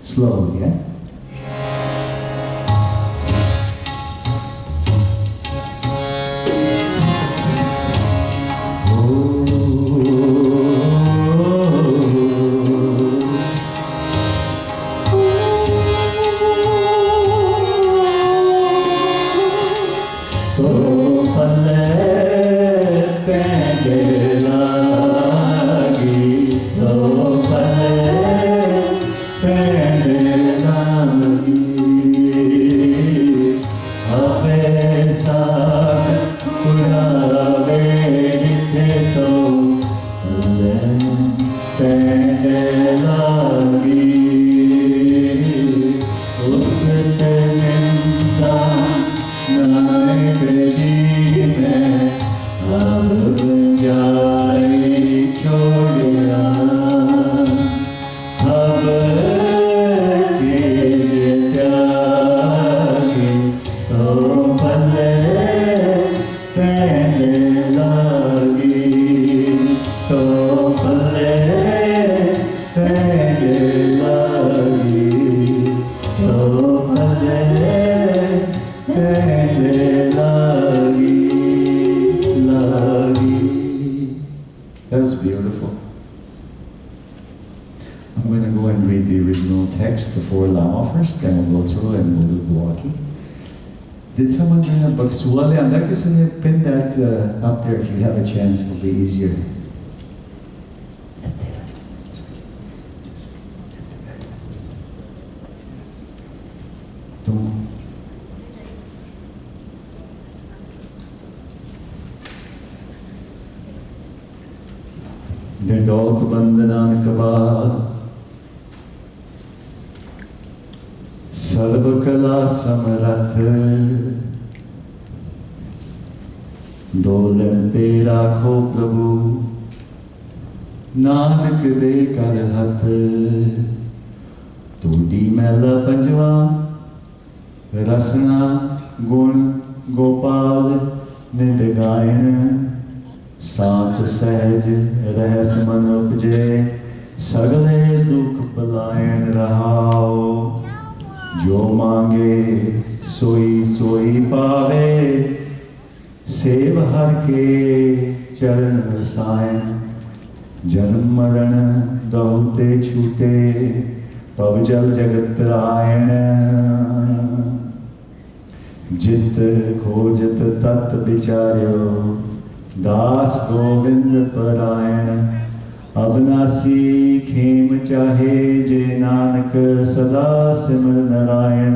Slowly, yeah? That was beautiful. I'm going to go and read the original text, the four Lama first, then we'll go through and we'll do Buaki. Did someone bring a book? Suwale, I'd like to pin that up there if you have a chance, it'll be easier. निर्दोष बंदनान कबाल सर्व कला समरथ Dolan ते राखो प्रभु नानक दे कर हथ तूडी मैला पंजवा रसना गुण गोपाल निद गायन सात सहज रहस मन उपजे सगले दुख पलायन रहाओ जो मांगे सोई सोई पावे सेव हर के चरण रसायन जन्म मरण दौते छूटे पव जल जगत रायण जित खोजत तत् विचार्यो दास गोविंद परायण अबनासी खेम चाहे जे नानक सदा सिमर नारायण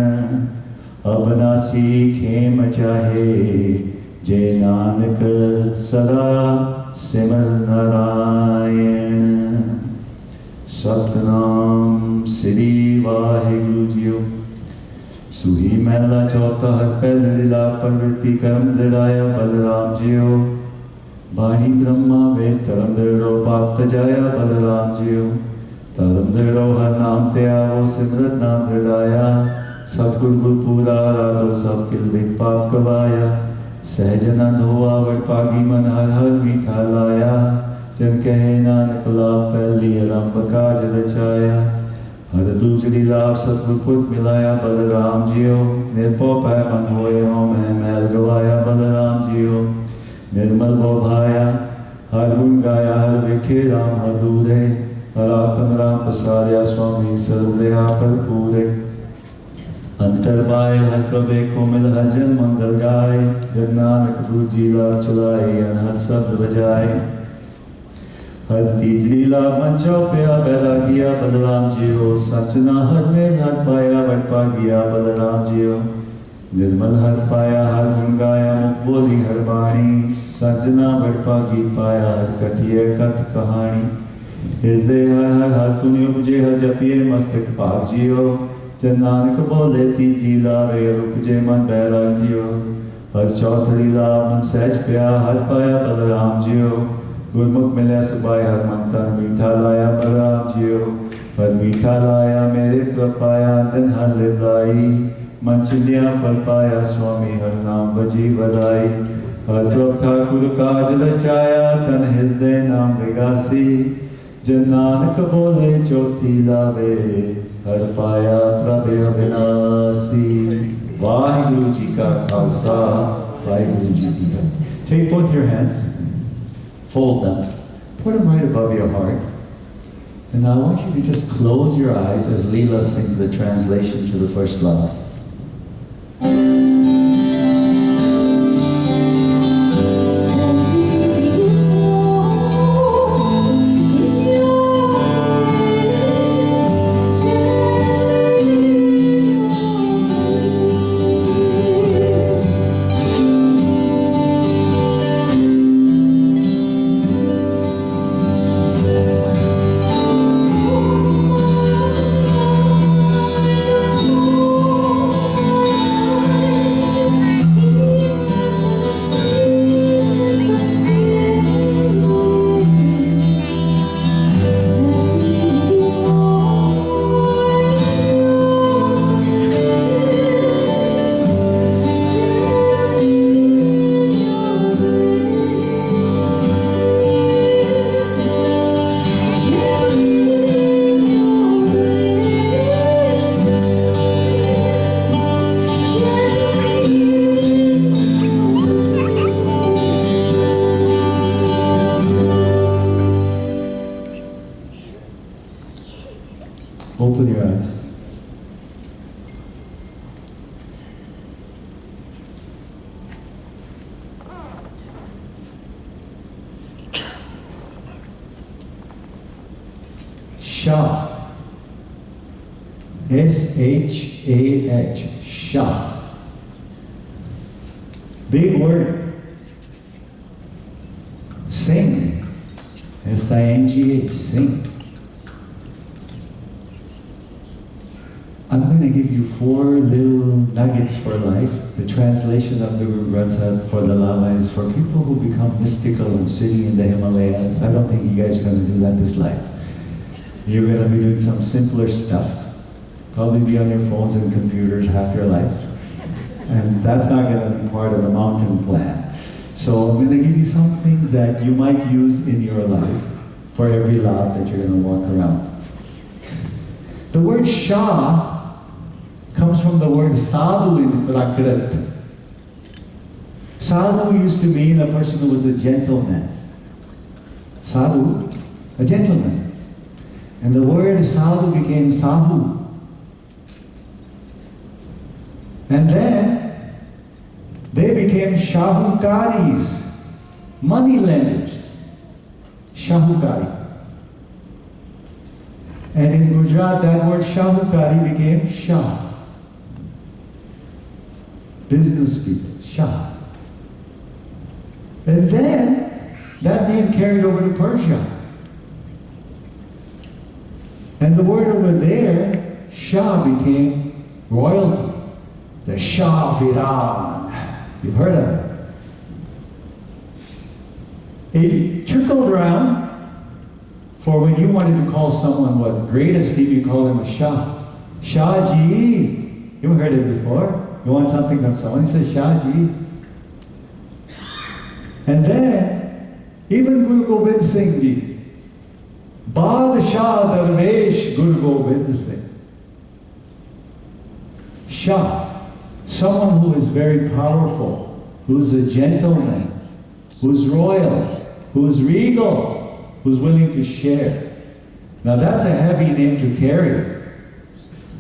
अबनासी खेम चाहे जे नानक सदा सिमर नारायण सतनाम श्री वाहिगुरु जीओ सुही महला चौथा हर पहल लीला प्रवृत्ति कर्म दृढ़ाया बलराम जीओ बाणी ब्रह्मा वे धर्म दृढ़ो भक्त जाया बलराम जीओ धर्म दृढ़ो हर नाम ते आवो सिमरत नाम दृढ़ाया सतगुर गुर पूरा राधो सब किल विक पाप कवाया सहजनंद हो आवड़ पागी मन हर हर मीठा लाया जन कहे नानक लाभ पहली आरंभ काज रचाया हर दूसरी लाभ सतगुर पुर मिलाया बलराम जीओ निर्भो पै मन होए हो मैं मैल गवाया बलराम जीओ निर्मल भो भाया हर गुण गाया हर विखे राम हदूरे हर आत्म राम पसार्या स्वामी सर्वदेहा भरपूरे अंतर बाय हर कबे को मिल हजन मंगल गाय जन नानक दूजी लाभ चलाए अनहद शब्द बजाए हर तीसरी लाभ मंचो पे बैला किया बलराम जीओ सचना हर में हर पाया बट पा गया बलराम जीओ निर्मल हर पाया हर गुण गाया मुख बोली हर बाणी सजना बड़पागी पाया हर कथिए कथ कहानी हृदय हर हर पुण्य उपजे हर जपिए मस्तक पाप जियो जन नानक बोले तीजी लावे उपजे मन बैराग जियो हर चौथड़ी लाभ मन सहज प्या हर पाया बलराम जियो गुरमुख मिले सुबाय हर मन तन मीठा लाया बलराम जियो हर मीठा लाया मेरे कृपाया दिन हर लिवलाई मन चिंदिया फल पाया स्वामी हर नाम बजी बधाई हर ठाकुर काज रचाया तन हृदय नाम विगासी Nanak bole jyoti lave, har paya prabhe vinasi. Vaheguru Ji ka khalsa, Vaheguru Ji ki fateh. Take both your hands, fold them, put them right above your heart. And now I want you to just close your eyes as Leela sings the translation to the first line. Open your eyes. Shah. S-H-A-H. Shah. Big word. Sing. S-I-N-G-H. Sing. I'm going to give you 4 little nuggets for life. The translation of the Guru Granth Sahib for the Lama is for people who become mystical and sitting in the Himalayas. I don't think you guys are going to do that this life. You're going to be doing some simpler stuff. Probably be on your phones and computers half your life. And that's not going to be part of the mountain plan. So I'm going to give you some things that you might use in your life for every lab that you're going to walk around. The word Shah comes from the word sadhu in Prakrit. Sadhu used to mean a person who was a gentleman. Sadhu, a gentleman. And the word sadhu became sahu. And then they became shahukaris, money lenders. Shahukari. And in Gujarat, that word shahukari became Shah. Business people, Shah. And then, that name carried over to Persia. And the word over there, Shah, became royalty. The Shah of Iran. You've heard of it. It trickled around for when you wanted to call someone what greatest name, you call him a Shah. Shahji. You heard it before. You want something from someone, you say Shahji. And then, even Guru Gobind Singh Ji, Badshah Darvesh Guru Gobind Singh. Shah, someone who is very powerful, who's a gentleman, who's royal, who's regal, who's willing to share. Now that's a heavy name to carry.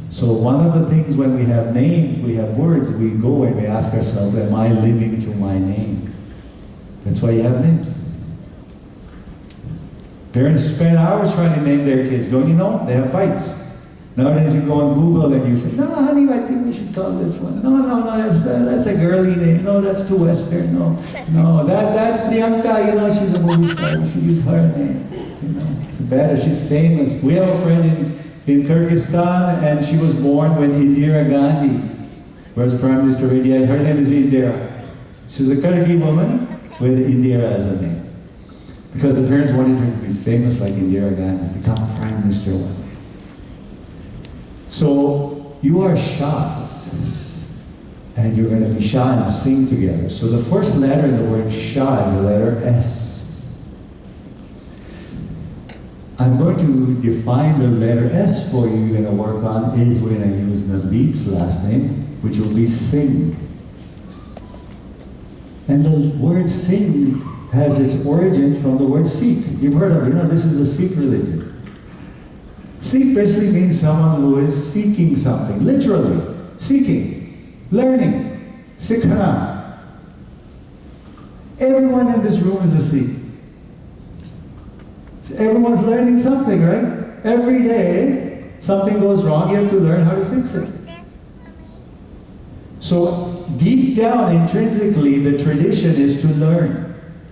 So one of the things when we have names, we have words, we go and we ask ourselves, am I living to my name? That's why you have names. Parents spend hours trying to name their kids, don't you know? They have fights. Nowadays you go on Google and you say, no, honey, I think we should call this one. No, that's a girly name. No, that's too Western. No, that Priyanka, she's a movie star. We should use her name. It's better. She's famous. We have a friend in Kyrgyzstan, and she was born when Indira Gandhi was Prime Minister of India. Her name is Indira. She's a Kyrgyz woman with Indira as a name. Because the parents wanted her to be famous like Indira Gandhi, become a Prime Minister one day. So, you are Shahs. And you're going to be Shah and sing together. So the first letter in the word Shah is the letter S. I'm going to define the letter S for you. You're going to work on is we're going to use Nabeeb's last name, which will be Singh. And the word Singh has its origin from the word Sikh. You've heard of it, this is the Sikh religion. Sikh basically means someone who is seeking something, literally, seeking, learning, Sikhana. Everyone in this room is a Sikh. Everyone's learning something, right? Every day, something goes wrong, you have to learn how to fix it. So, deep down, intrinsically, the tradition is to learn.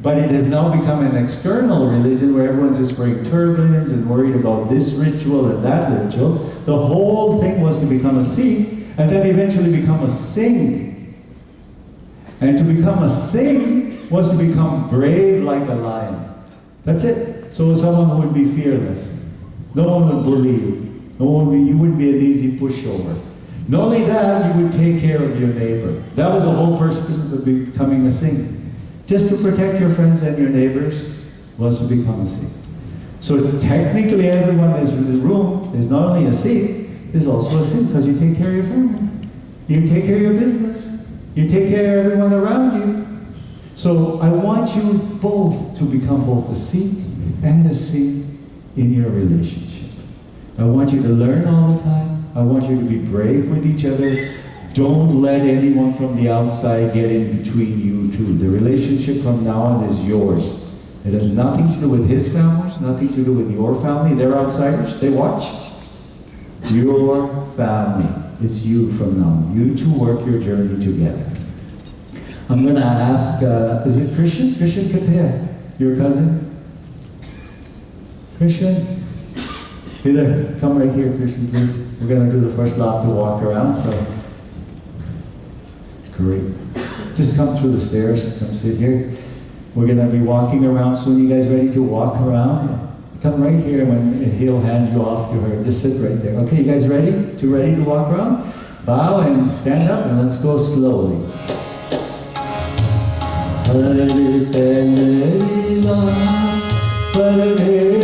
But it has now become an external religion where everyone's just wearing turbans and worried about this ritual and that ritual. The whole thing was to become a Sikh and then eventually become a Singh. And to become a Singh was to become brave like a lion. That's it. So someone who would be fearless. No one would bully you. You wouldn't be an easy pushover. Not only that, you would take care of your neighbor. That was the whole purpose of becoming a Singh. Just to protect your friends and your neighbors was to become a Sikh. So technically everyone in this room is not only a Sikh, is also a Sikh because you take care of your family. You take care of your business. You take care of everyone around you. So I want you both to become both a Sikh and a Sikh in your relationship. I want you to learn all the time. I want you to be brave with each other. Don't let anyone from the outside get in between you two. The relationship from now on is yours. It has nothing to do with his family, nothing to do with your family. They're outsiders. They watch. Your family. It's you from now on. You two work your journey together. I'm going to ask, is it Christian? Christian Katia, your cousin? Christian? Either come right here, Christian, please. We're going to do the first lap to walk around, so. Great. Just come through the stairs, come sit here. We're going to be walking around soon. You guys ready to walk around? Come right here when he'll hand you off to her. Just sit right there. Okay, you guys ready? Ready to walk around? Bow and stand up and let's go slowly. Hare